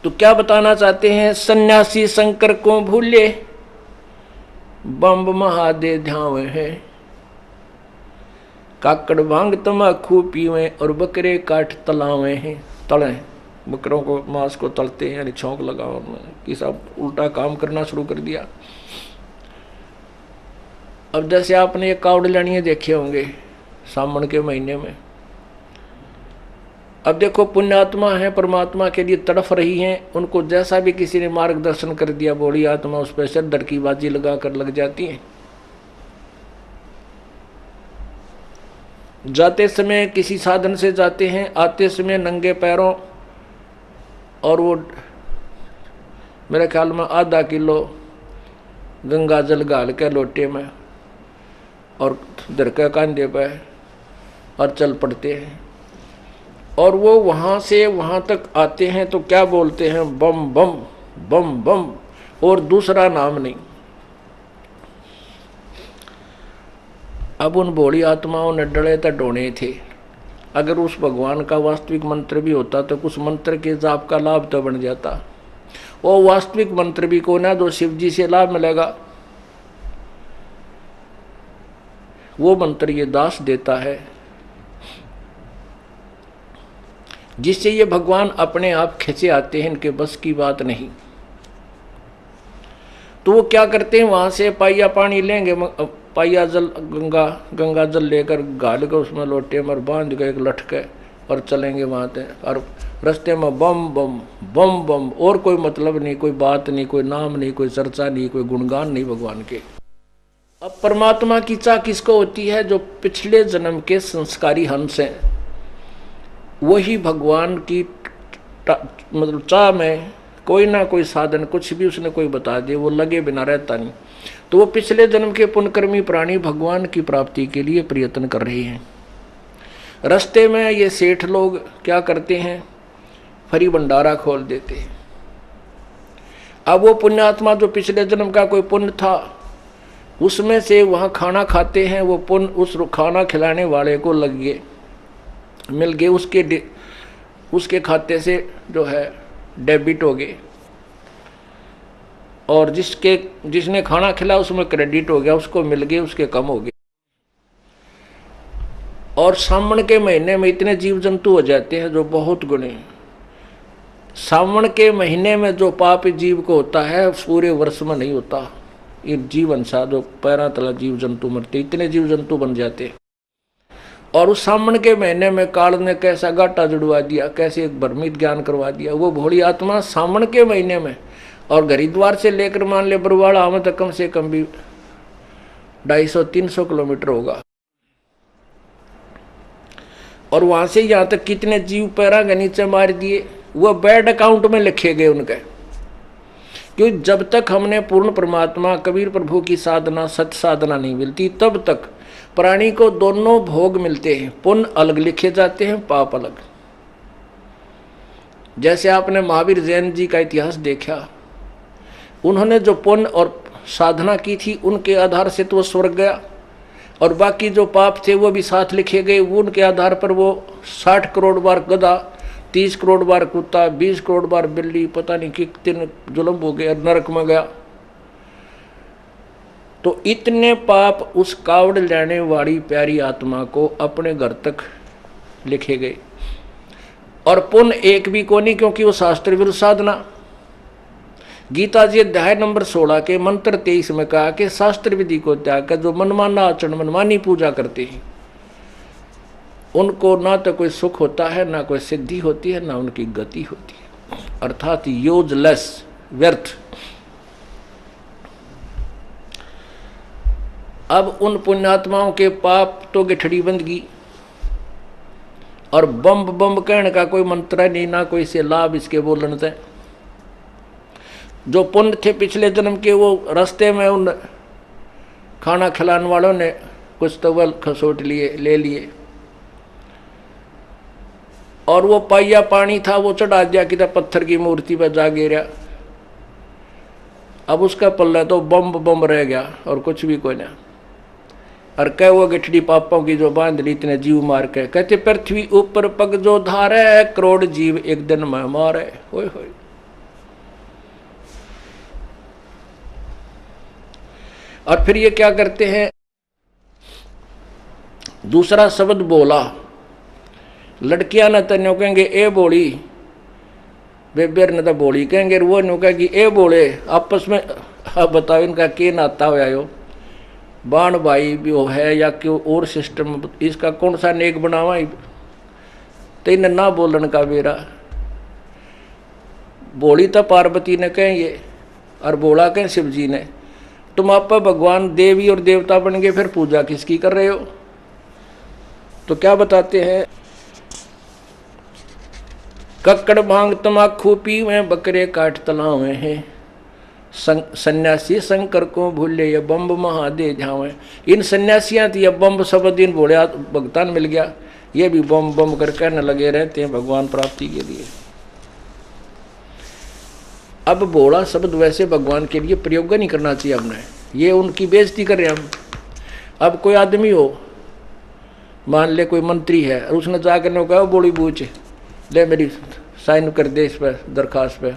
तो क्या बताना चाहते हैं? सन्यासी शंकर को भूले, बम्ब महादे ध्यावे हैं, काकड़ भांग तमाकू पीवे और बकरे काट तलावे हैं। तले बकरों को मांस को तलते हैं, यानी छौंक लगाओ कि सब उल्टा काम करना शुरू कर दिया। अब जैसे आपने ये कावड़ लेनिए देखे होंगे सावन के महीने में। अब देखो पुण्यात्मा है, परमात्मा के लिए तड़फ रही हैं, उनको जैसा भी किसी ने मार्गदर्शन कर दिया, बूढ़ी आत्मा उस पर सिर धड़की बाजी लगा कर लग जाती हैं। जाते समय किसी साधन से जाते हैं, आते समय नंगे पैरों, और वो मेरे ख्याल में आधा किलो गंगा जल गाल के लोटे में और दरका कांधे पे और चल पड़ते हैं। और वो वहाँ से वहाँ तक आते हैं तो क्या बोलते हैं? बम बम बम बम, और दूसरा नाम नहीं। अब उन बूढ़ी आत्माओं ने डरे तो ढोने थे। अगर उस भगवान का वास्तविक मंत्र भी होता तो कुछ मंत्र के जाप का लाभ तो बन जाता। वो वास्तविक मंत्र भी को ना जो शिव जी से लाभ मिलेगा, वो मंत्र ये दास देता है, जिससे ये भगवान अपने आप खिंचे आते हैं, इनके बस की बात नहीं। तो वो क्या करते हैं? वहां से पाइया पानी लेंगे, पाइया जल गंगा जल लेकर गाल कर उसमें लोटे में बांध के एक लटके और चलेंगे वहां से। और रास्ते में बम बम बम बम, और कोई मतलब नहीं, कोई बात नहीं, कोई नाम नहीं, कोई चर्चा नहीं, कोई गुणगान नहीं भगवान के। अब परमात्मा की चाह किसको होती है? जो पिछले जन्म के संस्कारी हंस हैं, वही भगवान की मतलब चाह में कोई ना कोई साधन, कुछ भी उसने कोई बता दे, वो लगे बिना रहता नहीं। तो वो पिछले जन्म के पुण्यकर्मी प्राणी भगवान की प्राप्ति के लिए प्रयत्न कर रहे हैं। रास्ते में ये सेठ लोग क्या करते हैं? फरी भंडारा खोल देते हैं। अब वो पुण्यात्मा जो पिछले जन्म का कोई पुण्य था, उसमें से वहाँ खाना खाते हैं, वो पुण्य उस खाना खिलाने वाले को लग गए, मिल गए, उसके खाते से जो है डेबिट हो गए, और जिसने खाना खिलाया उसमें क्रेडिट हो गया, उसको मिल गए, उसके कम हो गए। और सावन के महीने में इतने जीव जंतु हो जाते हैं जो बहुत गुणे। सावन के महीने में जो पाप जीव को होता है पूरे वर्ष में नहीं होता। ये जीवन सा जो पैरा तला जीव जंतु मरते, इतने जीव जंतु बन जाते। और उस सावन के महीने में काल ने कैसा घाटा जुड़वा दिया, कैसे एक भ्रमित ज्ञान करवा दिया। वो भोली आत्मा सावन के महीने में, और हरिद्वार से लेकर मान ले बरवाड़ा आवे तो कम से कम भी 250-300 किलोमीटर होगा। और वहां से यहाँ तक कितने जीव पैरा के नीचे मार दिए, वो बैड अकाउंट में लिखे गए उनके। क्योंकि जब तक हमने पूर्ण परमात्मा कबीर प्रभु की साधना, सत्य साधना नहीं मिलती, तब तक प्राणी को दोनों भोग मिलते हैं। पुण्य अलग लिखे जाते हैं, पाप अलग। जैसे आपने महावीर जैन जी का इतिहास देखा, उन्होंने जो पुण्य और साधना की थी उनके आधार से तो वो स्वर्ग गया, और बाकी जो पाप थे वो भी साथ लिखे गए। वो उनके आधार पर वो 60 करोड़ बार गधा, 30 करोड़ बार कुत्ता, 20 करोड़ बार बिल्ली, पता नहीं कितने जुल्म हो गए, नरक में गया। तो इतने पाप उस कावड़ लेने वाली प्यारी आत्मा को अपने घर तक लिखे गए, और पुण्य एक भी को नहीं, क्योंकि वो शास्त्र विरुद्ध साधना। गीता जी अध्याय नंबर 16 के मंत्र 23 में कहा कि शास्त्र विधि को त्याग कर जो मनमाना आचरण, मनमानी पूजा करते हैं, उनको ना तो कोई सुख होता है, ना कोई सिद्धि होती है, ना उनकी गति होती है, अर्थात यूजलेस, व्यर्थ। अब उन पुण्यात्माओं के पाप तो गिठड़ी बंद गई, और बम बम कहने का कोई मंत्र नहीं, ना कोई से लाभ इसके बोलने से। जो पुण्य थे पिछले जन्म के, वो रास्ते में उन खाना खिलाने वालों ने कुछ तवल खसोट लिए, ले लिए, और वो पाइया पानी था वो चढ़ा दिया कि पत्थर की मूर्ति पर जा गिरा। अब उसका पल्ला तो बम बम रह गया और कुछ भी कोई ना। और कह वो गिठड़ी पापों की जो बांध ली इतने जीव मार के, कहते पृथ्वी ऊपर पग जो धारे, करोड़ जीव एक दिन में मारे। होय होय, और फिर ये क्या करते हैं, दूसरा शब्द बोला, लड़कियां न तो न्यू कहेंगे ए बोली, बेबेर न तो बोली कहेंगे, वो न्यू कहेगी ए बोले। आपस में अब बताओ इनका के नाता हो आयो, बाण भाई भी हो है या क्यों और सिस्टम, इसका कौन सा नेक बनावा। तेन ना बोलन का बेरा, बोली तो पार्वती ने कहें ये, और बोला कहें शिव जी ने। तुम आप भगवान देवी और देवता बन गए, फिर पूजा किसकी कर रहे हो। तो क्या बताते हैं, कक्कड़ भांग तमाकू पीवे, बकरे काट तलावे हैं, सन्यासी शंकर को भूले ये बम्ब महादे झावे। इन सन्यासियां थी, अब बम्ब सब दिन भोले भगतान मिल गया, ये भी बम बम कर कहने लगे रहते हैं भगवान प्राप्ति के लिए। अब भोला शब्द वैसे भगवान के लिए प्रयोग नहीं करना चाहिए हमने, ये उनकी बेइज्जती कर रहे हैं हम। अब कोई आदमी हो, मान ले कोई मंत्री है, और उसने जाकर ने कहा बोली बूझ ले मेरी साइन कर दे इस पर दरखास्त पे,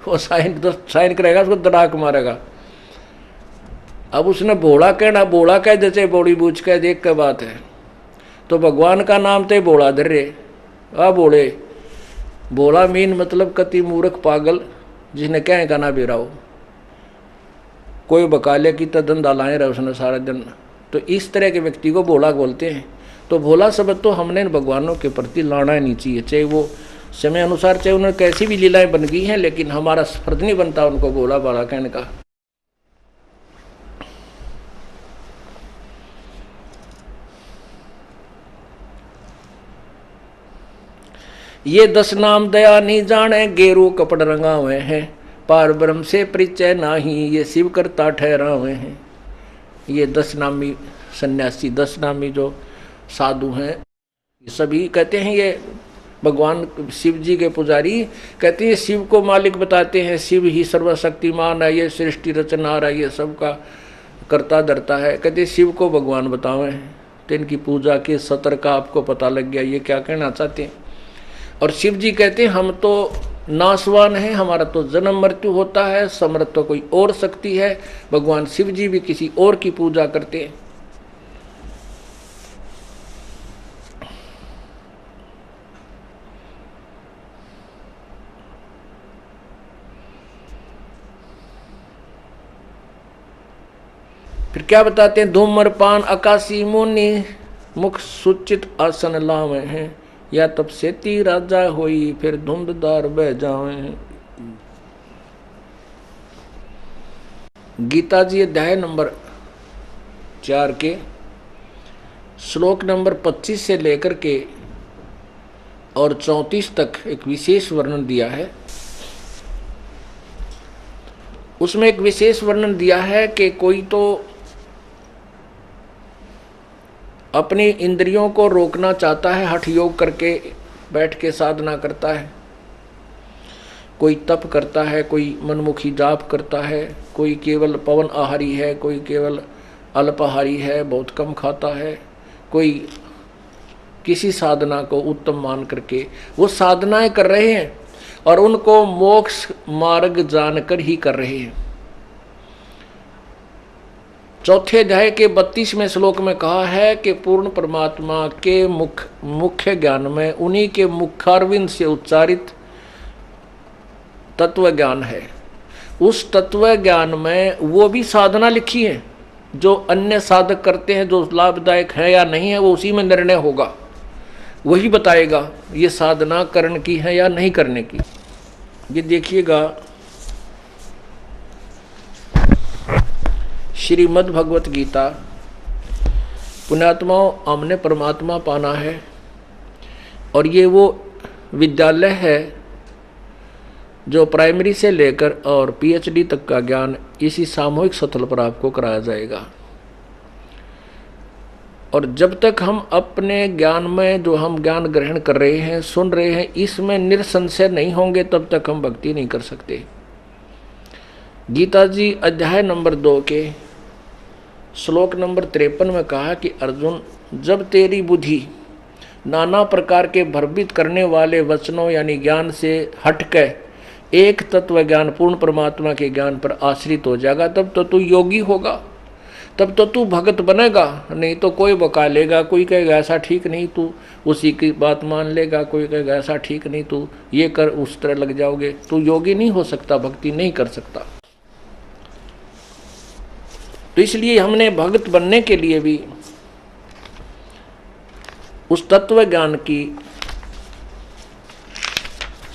वो साइन करेगा, उसको दराक मारेगा। अब उसने भोला कहना, भोला कह जैसे बोली बूझ कह देख के बात है, तो भगवान का नाम तो भोला धर रे, आ बोले। भोला मीन मतलब कति मूर्ख पागल, जिसने कहें का ना बेरा हो, कोई बकाले की तो धंधा लाए रहा उसने सारा दिन, तो इस तरह के व्यक्ति को भोला बोलते हैं। तो भोला शब्द तो हमने भगवानों के प्रति लाना ही नहीं चाहिए, चाहे वो समय अनुसार, चाहे उन्हें कैसी भी लीलाएं बन गई हैं, लेकिन हमारा फर्ज नहीं बनता उनको भोला भाला कहने का। ये 10 नाम दया नहीं जाने, गेरू कपड़ रंगावे हैं, पार ब्रह्म से परिचय नाही, ये शिव करता ठहरावे हैं। ये 10 नामी सन्यासी, 10 नामी जो साधु हैं, सभी कहते हैं ये भगवान शिव जी के पुजारी, कहते हैं शिव को मालिक बताते हैं, शिव ही सर्वशक्तिमान है, ये सृष्टि रचना रहा है, ये सबका करता धरता है। कहते हैं शिव को भगवान बतावे, तो इनकी पूजा के सतर का आपको पता लग गया ये क्या कहना चाहते हैं। और शिव जी कहते हैं हम तो नाशवान हैं, हमारा तो जन्म मृत्यु होता है, समर्थ तो कोई और शक्ति है। भगवान शिव जी भी किसी और की पूजा करते हैं। फिर क्या बताते हैं, धूम्रपान आकाशी मुनि, मुख सूचित आसन लावे हैं, या तब सेती राजा होई, फिर धुंधदार बह जावे हैं। गीता जी अध्याय नंबर 4 के श्लोक नंबर 25 से लेकर के और 34 तक एक विशेष वर्णन दिया है। उसमें एक विशेष वर्णन दिया है कि कोई तो अपनी इंद्रियों को रोकना चाहता है, हठ योग करके बैठ के साधना करता है, कोई तप करता है, कोई मनमुखी जाप करता है, कोई केवल पवन आहारी है, कोई केवल अल्पाहारी है, बहुत कम खाता है, कोई किसी साधना को उत्तम मान करके वो साधनाएं कर रहे हैं और उनको मोक्ष मार्ग जानकर ही कर रहे हैं। चौथे अध्याय के 32वें श्लोक में कहा है कि पूर्ण परमात्मा के मुख्य ज्ञान में उन्हीं के मुखारविंद से उच्चारित तत्व ज्ञान है। उस तत्व ज्ञान में वो भी साधना लिखी है, जो अन्य साधक करते हैं, जो लाभदायक है या नहीं है वो उसी में निर्णय होगा, वही बताएगा ये साधना करने की है या नहीं करने की। ये देखिएगा श्रीमद् भगवत गीता, पुण्यात्माओं हमने परमात्मा पाना है और ये वो विद्यालय है जो प्राइमरी से लेकर और पीएचडी तक का ज्ञान इसी सामूहिक सतल पर आपको कराया जाएगा। और जब तक हम अपने ज्ञान में जो हम ज्ञान ग्रहण कर रहे हैं, सुन रहे हैं, इसमें निरसंशय नहीं होंगे तब तक हम भक्ति नहीं कर सकते। गीता जी अध्याय नंबर 2 के श्लोक नंबर 53 में कहा कि अर्जुन, जब तेरी बुद्धि नाना प्रकार के भ्रमित करने वाले वचनों यानी ज्ञान से हटकर एक तत्व ज्ञान पूर्ण परमात्मा के ज्ञान पर आश्रित हो जाएगा, तब तो तू योगी होगा। तब तो तू भगत बनेगा, नहीं तो कोई बका लेगा। कोई कहेगा ऐसा ठीक नहीं, तू उसी की बात मान लेगा। कोई कहेगा ऐसा ठीक नहीं, तू ये कर, उस तरह लग जाओगे। तू योगी नहीं हो सकता, भक्ति नहीं कर सकता। तो इसलिए हमने भगत बनने के लिए भी उस तत्व ज्ञान की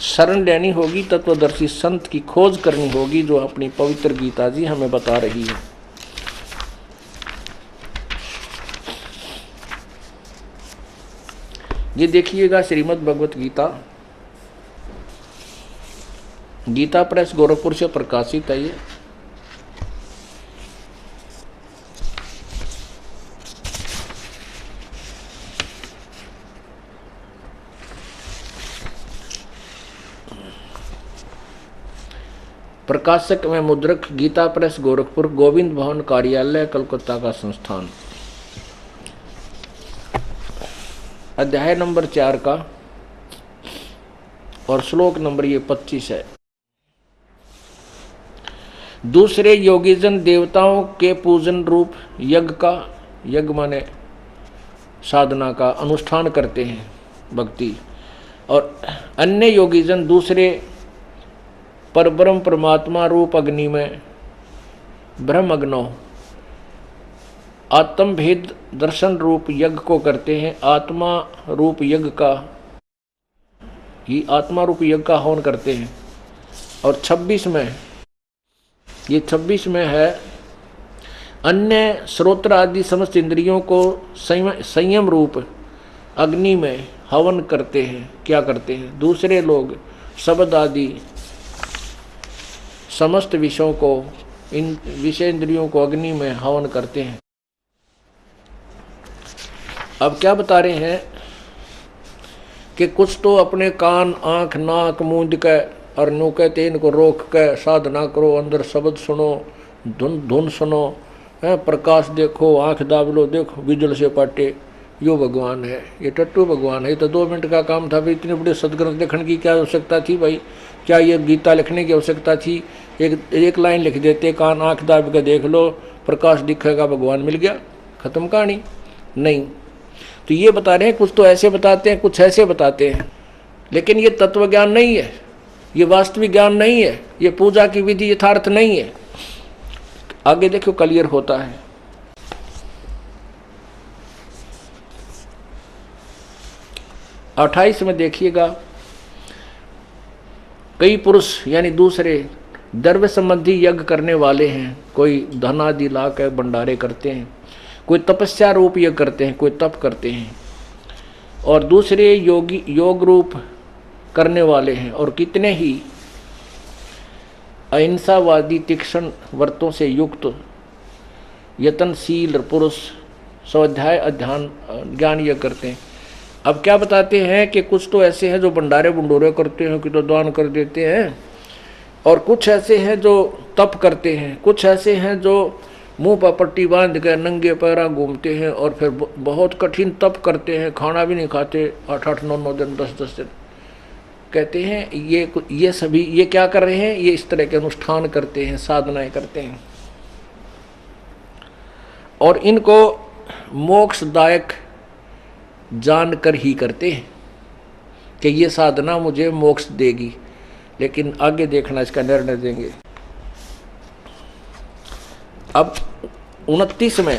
शरण लेनी होगी, तत्वदर्शी संत की खोज करनी होगी, जो अपनी पवित्र गीता जी हमें बता रही है। ये देखिएगा श्रीमद् भगवत गीता, गीता प्रेस गोरखपुर से प्रकाशित है। ये प्रकाशक में मुद्रक गीता प्रेस गोरखपुर, गोविंद भवन कार्यालय, कलकत्ता का संस्थान। अध्याय नंबर 4 का और श्लोक नंबर ये 25 है। दूसरे योगीजन देवताओं के पूजन रूप यज्ञ का, यज्ञ माने साधना का अनुष्ठान करते हैं, भक्ति। और अन्य योगीजन दूसरे परब्रह्म परमात्मा रूप अग्नि में ब्रह्म अग्नो आत्म भेद दर्शन रूप यज्ञ को करते हैं। आत्मा रूप यज्ञ का ही आत्मा रूप यज्ञ का हवन करते हैं। और 26 में, ये 26 में है, अन्य श्रोत्र आदि समस्त इंद्रियों को संयम रूप अग्नि में हवन करते हैं। क्या करते हैं? दूसरे लोग शब्द आदि समस्त विषयों को, इन विषय इंद्रियों को अग्नि में हवन करते हैं। अब क्या बता रहे हैं कि कुछ तो अपने कान, आंख, नाक मूंद के और नो कहते इनको रोक के साधना करो, अंदर शब्द सुनो, धुन सुनो, है प्रकाश देखो, आंख दाब लो, देखो बिजल से पाटे, यो भगवान है, ये टट्टू भगवान है। ये तो 2 मिनट का काम था भाई, इतने बड़े सदग्रंथ लिखने की क्या आवश्यकता थी भाई? क्या ये गीता लिखने की आवश्यकता थी? एक लाइन लिख देते, कान आंख दाब के देख लो, प्रकाश दिखेगा, भगवान मिल गया, खत्म कहानी। नहीं, तो ये बता रहे हैं कुछ तो ऐसे बताते हैं, कुछ ऐसे बताते हैं, लेकिन ये तत्व ज्ञान नहीं है, ये वास्तविक ज्ञान नहीं है, ये पूजा की विधि यथार्थ नहीं है। आगे देखो क्लियर होता है। अट्ठाईस में देखिएगा, कई पुरुष यानी दूसरे द्रव्य संबंधी यज्ञ करने वाले हैं। कोई धन आदि ला के भंडारे करते हैं, कोई तपस्या रूप यज्ञ करते हैं, कोई तप करते हैं, और दूसरे योगी योग रूप करने वाले हैं। और कितने ही अहिंसावादी तीक्ष्ण व्रतों से युक्त यत्नशील पुरुष स्वाध्याय अध्ययन ज्ञान यज्ञ करते हैं। अब क्या बताते हैं कि कुछ तो ऐसे हैं जो भंडारे बुंडोरे करते हैं, कि तो दान कर देते हैं, और कुछ ऐसे हैं जो तप करते हैं, कुछ ऐसे हैं जो मुंह पर पट्टी बांध कर नंगे पैरा घूमते हैं और फिर बहुत कठिन तप करते हैं, खाना भी नहीं खाते 8-8, 9-9 दिन, 10-10 दिन। कहते हैं ये सभी ये क्या कर रहे हैं? ये इस तरह के अनुष्ठान करते हैं, साधनाएं करते हैं, और इनको मोक्षदायक जानकर ही करते हैं कि ये साधना मुझे मोक्ष देगी। लेकिन आगे देखना, इसका निर्णय देंगे। अब 29 में,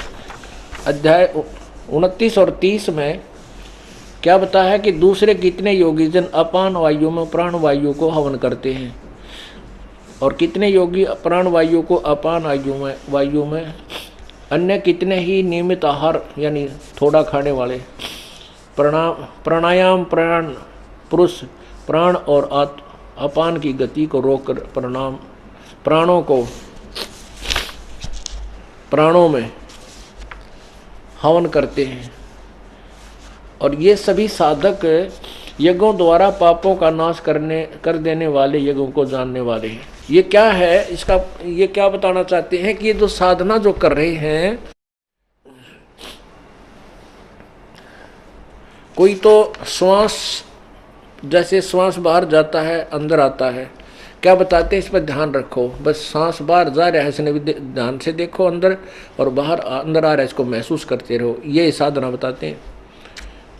अध्याय 29 और 30 में क्या बताया है कि दूसरे कितने योगीजन अपान वायु में प्राण वायु को हवन करते हैं, और कितने योगी प्राण वायु को अपान वायु में, अन्य कितने ही नियमित आहार यानी थोड़ा खाने वाले, प्राणायाम प्राण पुरुष प्राण और अपान की गति को रोककर प्राणों में हवन करते हैं। और ये सभी साधक यज्ञों द्वारा पापों का नाश कर देने वाले यज्ञों को जानने वाले हैं। ये क्या है इसका, ये क्या बताना चाहते हैं कि ये जो साधना जो कर रहे हैं, कोई तो श्वास, जैसे श्वास बाहर जाता है अंदर आता है, क्या बताते हैं, इस पर ध्यान रखो। बस सांस बाहर जा रहा है इसने भी ध्यान से देखो अंदर, और बाहर अंदर आ रहा है इसको महसूस करते रहो। ये साधना बताते हैं,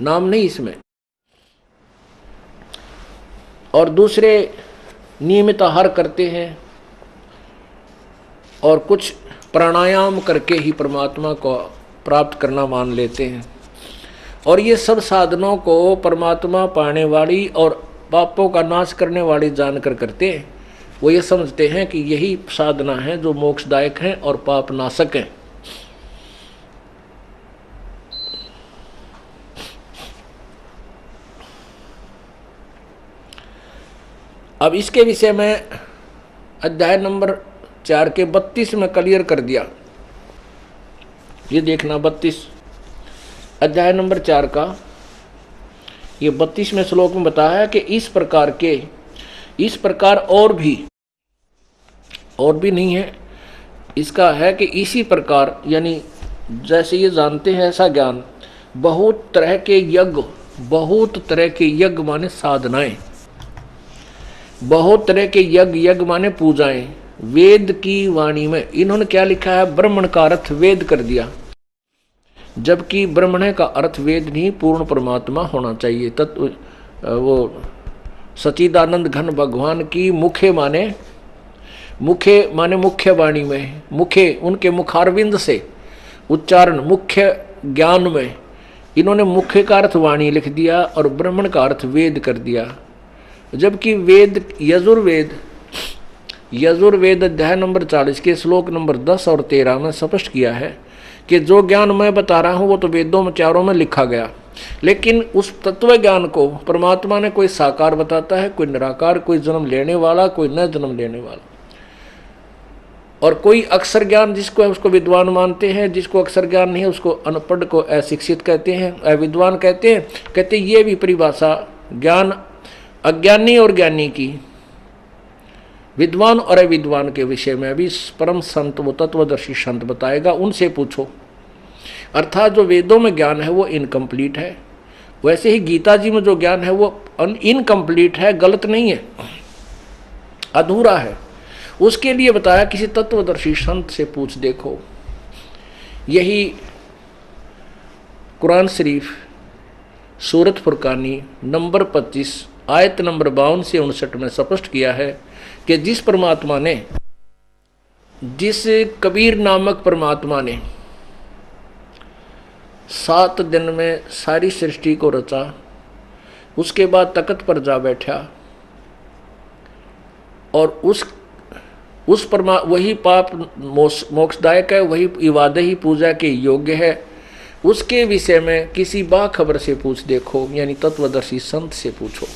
नाम नहीं इसमें। और दूसरे नियमित आहार करते हैं और कुछ प्राणायाम करके ही परमात्मा को प्राप्त करना मान लेते हैं। और ये सब साधनों को परमात्मा पाने वाली और पापों का नाश करने वाली जानकर करते हैं। वो ये समझते हैं कि यही साधना है जो मोक्षदायक है और पाप नाशक है। अब इसके विषय में अध्याय नंबर 4 के 32 में क्लियर कर दिया। ये देखना 32 अध्याय नंबर 4 का ये 32वें श्लोक में बताया है कि इस प्रकार और भी नहीं है, इसका है कि इसी प्रकार, यानी जैसे ये जानते हैं ऐसा ज्ञान, बहुत तरह के यज्ञ माने साधनाएं, बहुत तरह के यज्ञ माने पूजाएं, वेद की वाणी में इन्होंने क्या लिखा है, ब्राह्मण का अर्थ वेद कर दिया, जबकि ब्रह्मण का अर्थ वेद नहीं पूर्ण परमात्मा होना चाहिए। तत्व वो सच्चिदानंद घन भगवान की मुखे माने मुख्य वाणी में, मुखे उनके मुखारविंद से उच्चारण, मुख्य ज्ञान में इन्होंने मुख्य का अर्थ वाणी लिख दिया और ब्राह्मण का अर्थ वेद कर दिया। जबकि वेद यजुर्वेद अध्याय नंबर 40 के श्लोक नंबर 10 और 13 में स्पष्ट किया है कि जो ज्ञान मैं बता रहा हूँ वो तो वेदों में चारों में लिखा गया, लेकिन उस तत्व ज्ञान को परमात्मा ने कोई साकार बताता है, कोई निराकार, कोई जन्म लेने वाला, कोई न जन्म लेने वाला, और कोई अक्षर ज्ञान जिसको है उसको विद्वान मानते हैं, जिसको अक्षर ज्ञान नहीं है उसको अनपढ़ को अशिक्षित कहते हैं, अविद्वान कहते हैं। कहते ये भी परिभाषा ज्ञान अज्ञानी और ज्ञानी की, विद्वान और अविद्वान के विषय में भी परम संत वो तत्वदर्शी संत बताएगा, उनसे पूछो। अर्थात जो वेदों में ज्ञान है वो इनकम्प्लीट है, वैसे ही गीता जी में जो ज्ञान है वो इनकम्प्लीट है, गलत नहीं है, अधूरा है। उसके लिए बताया किसी तत्वदर्शी संत से पूछ देखो। यही कुरान शरीफ सूरत फुरकानी नंबर 25 आयत नंबर 52 से 59 में स्पष्ट किया है कि जिस कबीर नामक परमात्मा ने 7 दिन में सारी सृष्टि को रचा, उसके बाद तख्त पर जा बैठा और वही पाप मोक्षदायक है, वही इबादत ही पूजा के योग्य है, उसके विषय में किसी बाखबर से पूछ देखो, यानी तत्वदर्शी संत से पूछो।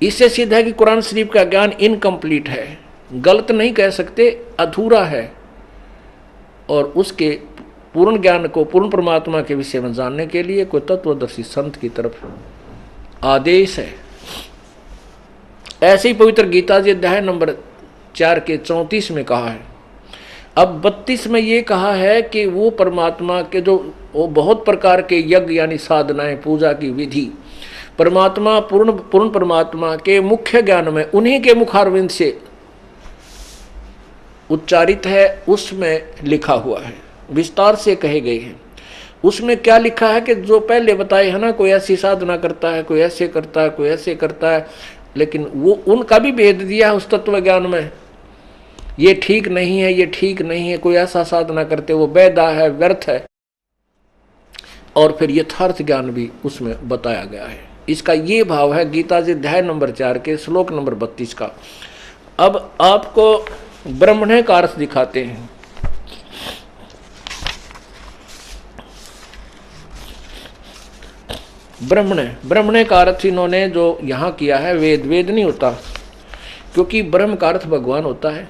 इससे सिद्ध है कि कुरान शरीफ का ज्ञान इनकम्प्लीट है, गलत नहीं कह सकते, अधूरा है, और उसके पूर्ण ज्ञान को पूर्ण परमात्मा के विषय में जानने के लिए कोई तत्वदर्शी संत की तरफ आदेश है। ऐसे ही पवित्र गीता जी अध्याय नंबर 4 के 34 में कहा है। अब 32 में ये कहा है कि वो परमात्मा के जो वो बहुत प्रकार के यज्ञ यानी साधनाएं, पूजा की विधि परमात्मा पूर्ण परमात्मा के मुख्य ज्ञान में उन्हीं के मुखारविंद से उच्चारित है, उसमें लिखा हुआ है, विस्तार से कहे गए हैं। उसमें क्या लिखा है कि जो पहले बताए है ना, कोई ऐसी साधना करता है, कोई ऐसे करता है, कोई ऐसे करता है, लेकिन वो उनका भी भेद दिया है उस तत्व ज्ञान में। ये ठीक नहीं है, ये ठीक नहीं है, कोई ऐसा साधना करते वो बेदा है, व्यर्थ है, और फिर यथार्थ ज्ञान भी उसमें बताया गया है। इसका ये भाव है गीता जी अध्याय नंबर 4 के श्लोक नंबर 32 का। अब आपको ब्रह्मण्य का अर्थ दिखाते हैं। ब्रह्मण्य का अर्थ इन्होंने जो यहाँ किया है, वेद नहीं होता, क्योंकि ब्रह्म का अर्थ भगवान होता है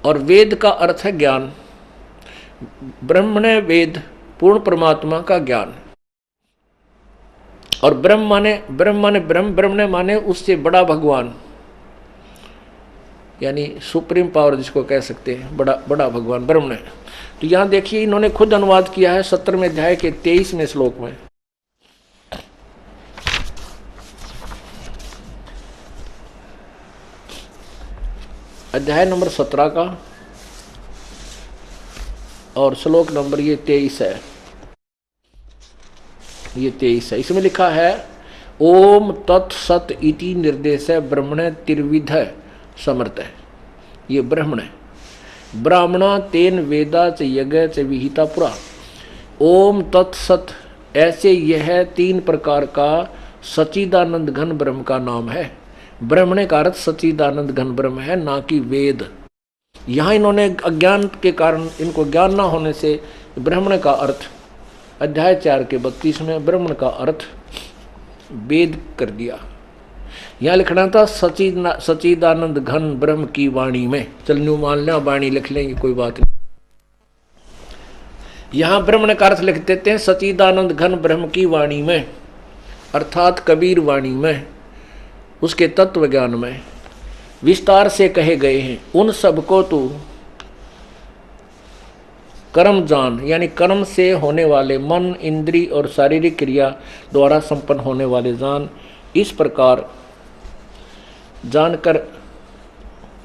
और वेद का अर्थ है ज्ञान। ब्रह्मण्य वेद पूर्ण परमात्मा का ज्ञान, और ब्रह्मण्य माने उससे बड़ा भगवान, यानी सुप्रीम पावर जिसको कह सकते हैं, बड़ा भगवान ब्रह्मण्य। तो यहाँ देखिए इन्होंने खुद अनुवाद किया है 17वें अध्याय के 23वें श्लोक में। अध्याय नंबर 17 का और श्लोक नंबर ये 23 है। ये 23 है। इसमें लिखा है ओम तत्सत इति निर्देश ब्रह्मण त्रिविध समर्थ है। ये ब्रह्मण है। ब्राह्मणा तेन वेदा च यज्ञ च विहिता पुरा। ओम तत्सत, ऐसे यह 3 प्रकार का सच्चिदानंद घन ब्रह्म का नाम है। ब्रह्मण का अर्थ सच्चिदानंद घन ब्रह्म है, ना कि वेद। यहाँ इन्होंने अज्ञान के कारण, इनको ज्ञान ना होने से ब्रह्मण का अर्थ अध्याय 4 के 32 में ब्रह्मण का अर्थ वेद कर दिया। यहाँ लिखना था सच्चिदानंद घन ब्रह्म की वाणी में। चल न्यू मान लें, वाणी लिख लेंगे, कोई बात नहीं। यहाँ ब्रह्मण का अर्थ लिख देते हैं सच्चिदानंद घन ब्रह्म की वाणी में, अर्थात कबीर वाणी में, उसके तत्व ज्ञान में विस्तार से कहे गए हैं। उन सबको तू कर्म जान, यानी कर्म से होने वाले मन, इंद्री और शारीरिक क्रिया द्वारा संपन्न होने वाले जान। इस प्रकार जानकर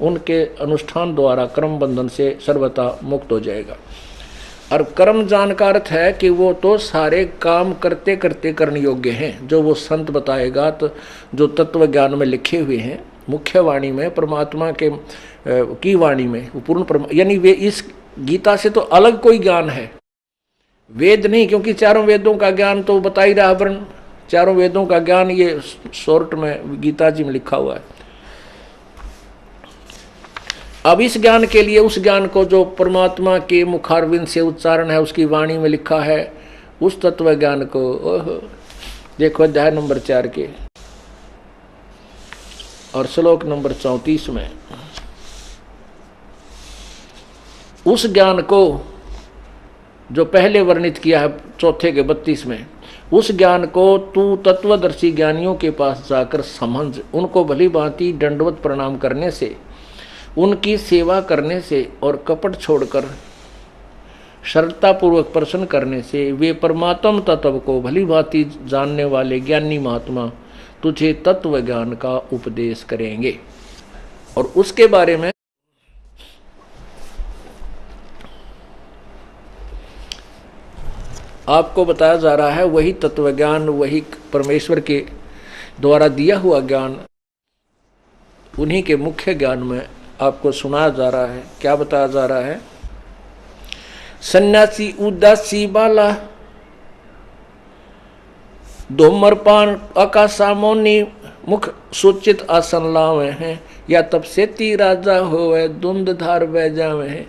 उनके अनुष्ठान द्वारा कर्म बंधन से सर्वथा मुक्त हो जाएगा। और कर्म जान का अर्थ है कि वो तो सारे काम करते करते करने योग्य हैं, जो वो संत बताएगा। तो जो तत्व ज्ञान में लिखे हुए हैं मुख्य वाणी में, परमात्मा के की वाणी में, वो पूर्ण यानी वे इस गीता से तो अलग कोई ज्ञान है, वेद नहीं। क्योंकि चारों वेदों का ज्ञान तो बता ही रहा वर्ण, चारों वेदों का ज्ञान ये शॉर्ट में गीता जी में लिखा हुआ है। अब इस ज्ञान के लिए उस ज्ञान को जो परमात्मा के मुखारविंद से उच्चारण है, उसकी वाणी में लिखा है, उस तत्व ज्ञान को देखो अध्याय नंबर 4 के और श्लोक नंबर 34 में। उस ज्ञान को जो पहले वर्णित किया है 4 के 32 में, उस ज्ञान को तू तत्वदर्शी ज्ञानियों के पास जाकर समझ। उनको भली भांति दंडवत प्रणाम करने से, उनकी सेवा करने से और कपट छोड़कर श्रद्धापूर्वक प्रश्न करने से वे परमात्म तत्व को भली भांति जानने वाले ज्ञानी महात्मा तुझे तत्व ज्ञान का उपदेश करेंगे। और उसके बारे में आपको बताया जा रहा है, वही तत्व ज्ञान, वही परमेश्वर के द्वारा दिया हुआ ज्ञान, उन्हीं के मुख्य ज्ञान में आपको सुनाया जा रहा है। क्या बताया जा रहा है? सन्यासी उदासी बाला धूम्रपान आकाशामोनी मुख सूचित आसन लावे हैं, या तब सेती राजा होवे धुंध धार बह जावे हैं।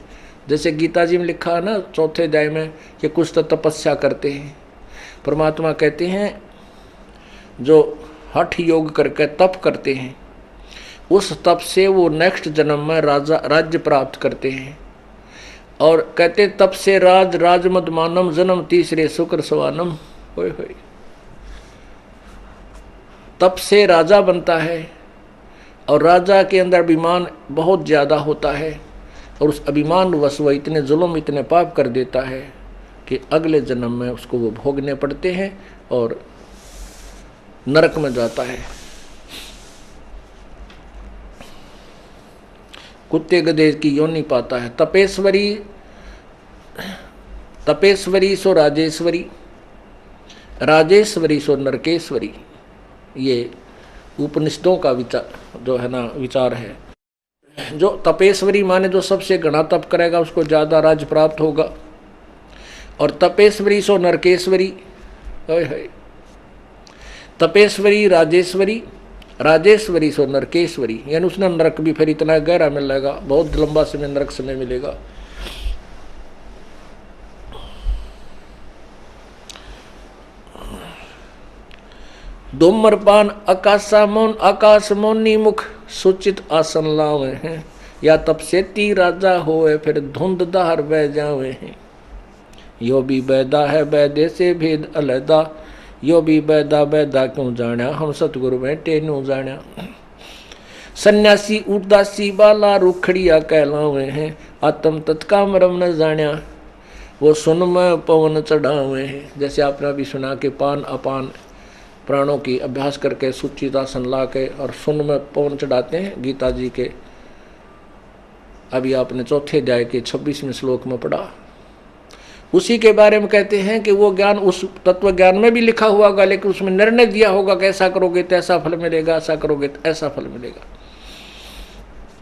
जैसे गीता जी में लिखा है ना 4 अध्याय में कि कुछ तो तपस्या करते हैं। परमात्मा कहते हैं जो हठ योग करके तप करते हैं, उस तप से वो नेक्स्ट जन्म में राज्य प्राप्त करते हैं। और कहते तप से राजमद मानम जन्म तीसरे शुक्र सवानम। होय होय, तप से राजा बनता है और राजा के अंदर अभिमान बहुत ज़्यादा होता है, और उस अभिमान वश वह इतने जुल्म, इतने पाप कर देता है कि अगले जन्म में उसको वो भोगने पड़ते हैं और नरक में जाता है। कुत्ते गधे की योनि पाता है। तपेश्वरी सो राजेश्वरी, राजेश्वरी सो नरकेश्वरी। ये उपनिषदों का विचार जो है ना, विचार है। जो तपेश्वरी माने जो सबसे घना तप करेगा उसको ज़्यादा राज्य प्राप्त होगा। और तपेश्वरी सो नरकेश्वरी, तपेश्वरी राजेश्वरी, राजेश्वरी सो नरकेश्वरी, यानी उसने नरक भी फिर इतना गहरा मिलेगा, बहुत लंबा समय नरक समय मिलेगा। धूम्रपान आकाशमोनी मुख सूचित आसन लावे हैं, या तब सेती राजा होए फिर धुंध धार बह जावे हैं। यो भी बैदा है बैदे से भेद अलहदा, यो भी बैदा बैदा क्यों जाण्या, हम सतगुरु में टेनू जाण्या। सन्यासी उदासी बाला रुखड़िया कहलावे हैं, आत्म तत्का मरम न जाण्या, वो सुन में पवन चढ़ावे हैं। जैसे आपने अभी सुना कि पान अपान प्राणों की अभ्यास करके सुचितासन ला के और सुन में पवन चढ़ाते हैं, गीता जी के अभी आपने चौथे अध्याय के 26वें श्लोक में पढ़ा। उसी के बारे में कहते हैं कि वो ज्ञान उस तत्व ज्ञान में भी लिखा हुआ होगा, लेकिन उसमें निर्णय दिया होगा कि ऐसा करोगे तो ऐसा फल मिलेगा, ऐसा करोगे तो ऐसा फल मिलेगा।